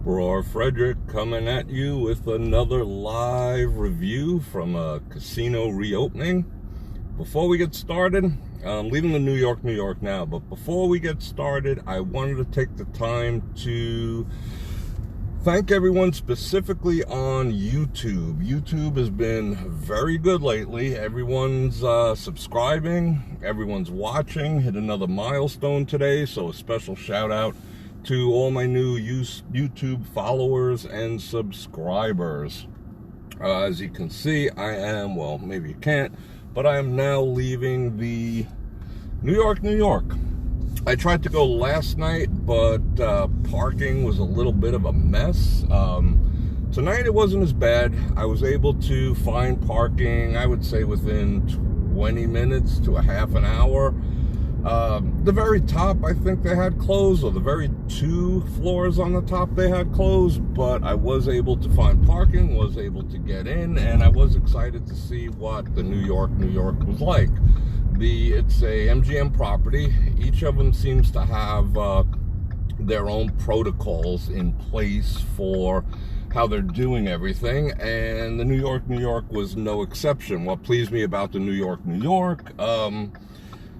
Bror, Fredrik coming at you with another live review from a casino reopening. Before we get started, I'm leaving the New York now, but before we get started, I wanted to take the time to thank everyone specifically on YouTube. YouTube has been very good lately. Everyone's subscribing, everyone's watching, hit another milestone today, so a special shout out to all my new YouTube followers and subscribers. As you can see, I am, well, maybe you can't, but I am now leaving the New York. I tried to go last night, but parking was a little bit of a mess. Tonight it wasn't as bad. I was able to find parking, I would say within 20 minutes to a half an hour. The very top, I think they had closed, or the very 2 floors on the top they had closed, but I was able to find parking, was able to get in, and I was excited to see what the New York was like. It's a MGM property. Each of them seems to have their own protocols in place for how they're doing everything, and the New York was no exception. What pleased me about the New York,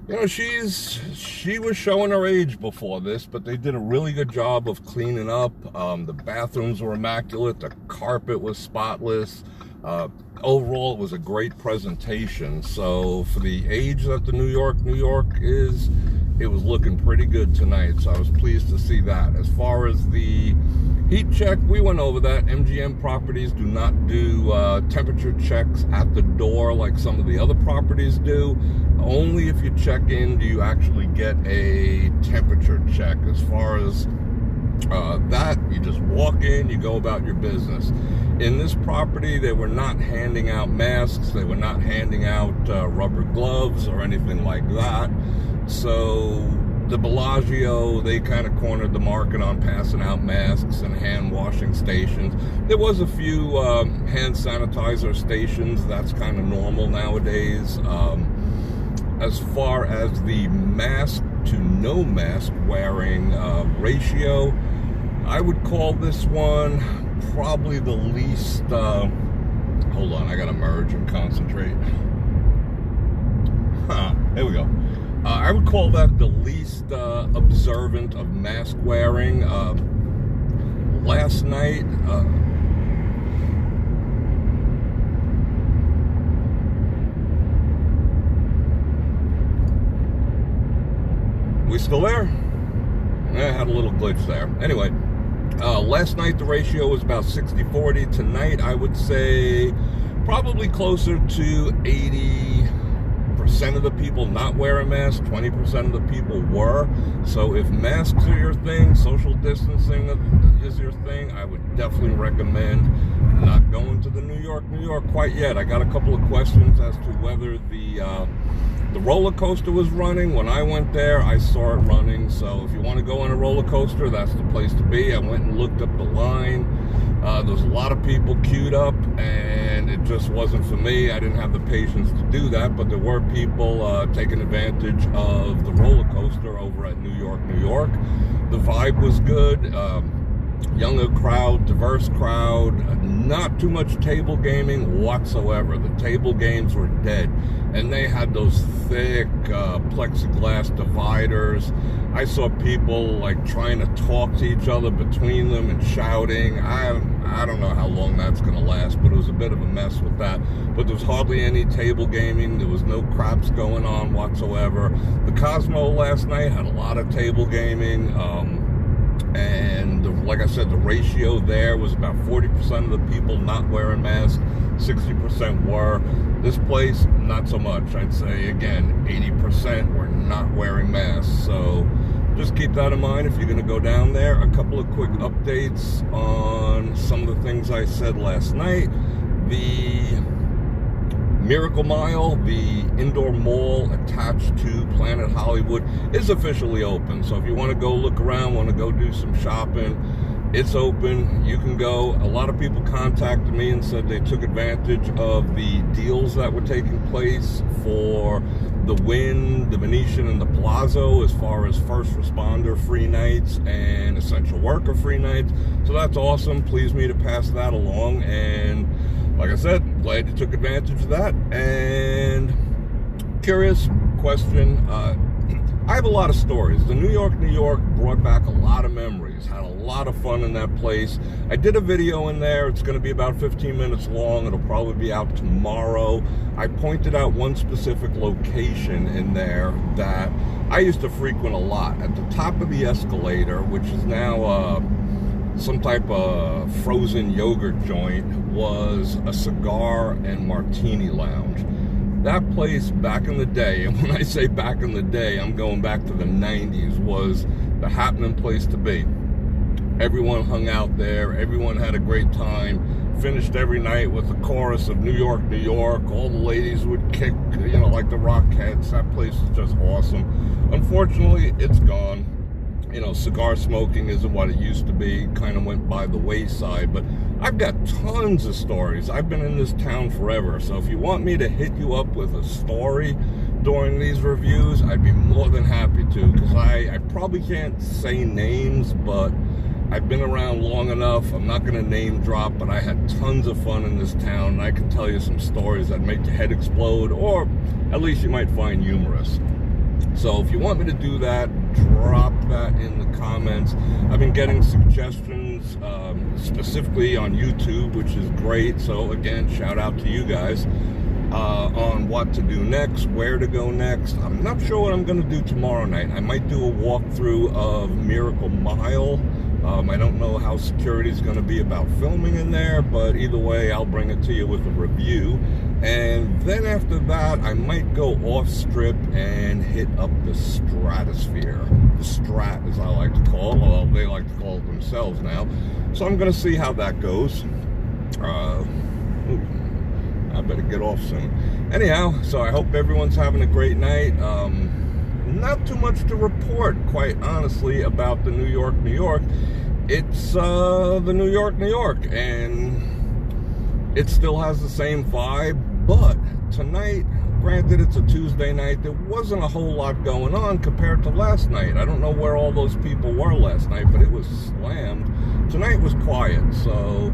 you know, she was showing her age before this, but they did a really good job of cleaning up. The bathrooms were immaculate. The carpet was spotless. Overall, it was a great presentation. So for the age that the New York is, it was looking pretty good tonight. So I was pleased to see that. As far as the heat check, we went over that. MGM properties do not do temperature checks at the door like some of the other properties do. Only if you check in do you actually get a temperature check. As far as that, you just walk in, you go about your business. In this property, they were not handing out masks, they were not handing out rubber gloves or anything like that. So the Bellagio, they kind of cornered the market on passing out masks and hand washing stations. There was a few hand sanitizer stations. That's kind of normal nowadays. As far as the mask to no mask wearing ratio, I would call this one probably the least, hold on, I gotta merge and concentrate. There we go. I would call that the least observant of mask wearing. Last night, we still there? I had a little glitch there. Anyway, last night the ratio was about 60-40. Tonight, I would say probably closer to 80% of the people not wearing masks, 20% of the people were. So if masks are your thing, social distancing is your thing, I would definitely recommend not going to the New York quite yet. I got a couple of questions as to whether the roller coaster was running. When I went there, I saw it running. So if you want to go on a roller coaster, that's the place to be. I went and looked up the line. There was a lot of people queued up, and it just wasn't for me. I didn't have the patience to do that, but there were people taking advantage of the roller coaster over at New York. The vibe was good. Younger crowd, diverse crowd, not too much table gaming whatsoever. The table games were dead, and they had those thick plexiglass dividers. I saw people like trying to talk to each other between them and shouting. I don't know how long that's gonna last, but it was a bit of a mess with that. But there was hardly any table gaming. There was no craps going on whatsoever. The Cosmo last night had a lot of table gaming. And like I said, the ratio there was about 40% of the people not wearing masks, 60% were. This place, not so much. I'd say, again, 80% were not wearing masks. So just keep that in mind if you're going to go down there. A couple of quick updates on some of the things I said last night. The Miracle Mile, the indoor mall attached to Planet Hollywood, is officially open. So if you want to go look around, want to go do some shopping, it's open. You can go. A lot of people contacted me and said they took advantage of the deals that were taking place for the Wynn, the Venetian, and the Palazzo as far as first responder free nights and essential worker free nights. So that's awesome. Pleased me to pass that along. And like I said, glad you took advantage of that. And curious question. I have a lot of stories. The New York brought back a lot of memories. Had a lot of fun in that place. I did a video in there. It's going to be about 15 minutes long. It'll probably be out tomorrow. I pointed out one specific location in there that I used to frequent a lot. At the top of the escalator, which is now some type of frozen yogurt joint, was a cigar and martini lounge. That place back in the day, and when I say back in the day, I'm going back to the 90s, was the happening place to be. Everyone hung out there. Everyone had a great time. Finished every night with a chorus of New York, New York. All the ladies would kick, you know, like the Rockettes. That place is just awesome. Unfortunately, it's gone. You know, cigar smoking isn't what it used to be. Kind of went by the wayside. But I've got tons of stories. I've been in this town forever. So if you want me to hit you up with a story during these reviews, I'd be more than happy to. Because I probably can't say names, but I've been around long enough. I'm not going to name drop, but I had tons of fun in this town. And I can tell you some stories that make your head explode, or at least you might find humorous. So if you want me to do that, drop that in the comments. I've been getting suggestions specifically on YouTube, which is great. So again, shout out to you guys on what to do next, where to go next. I'm not sure what I'm going to do tomorrow night. I might do a walkthrough of Miracle Mile. I don't know how security is going to be about filming in there, but either way, I'll bring it to you with a review. And then after that, I might go off strip and hit up the Stratosphere. The Strat, as I like to call it. Well, they like to call it themselves now. So I'm going to see how that goes. I better get off soon. Anyhow, so I hope everyone's having a great night. Not too much to report, quite honestly, about the New York. It's the New York, and it still has the same vibe. But tonight, granted it's a Tuesday night, there wasn't a whole lot going on compared to last night. I don't know where all those people were last night, but it was slammed. Tonight was quiet, so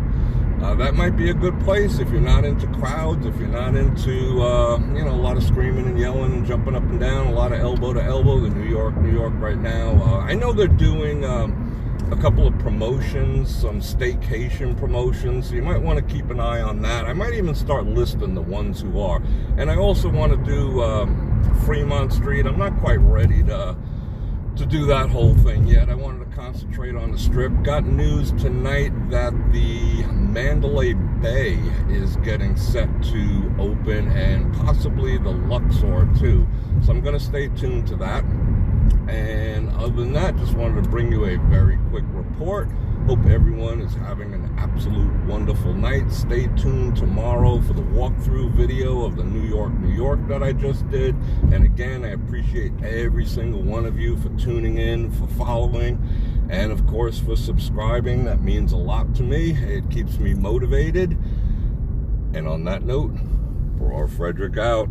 that might be a good place if you're not into crowds, if you're not into, you know, a lot of screaming and yelling and jumping up and down, a lot of elbow to elbow. The New York right now. I know they're doing a couple of promotions, some staycation promotions, so you might want to keep an eye on that. I might even start listing the ones who are. And I also want to do Fremont Street. I'm not quite ready to do that whole thing yet. I wanted to concentrate on the strip. Got news tonight that the Mandalay Bay is getting set to open, and possibly the Luxor too. So I'm going to stay tuned to that. And other than that, just wanted to bring you a very quick report. Hope everyone is having an absolute wonderful night. Stay tuned tomorrow for the walkthrough video of the New York that I just did. And again, I appreciate every single one of you for tuning in, for following, and of course for subscribing. That means a lot to me. It keeps me motivated. And on that note, Bror Fredrik out.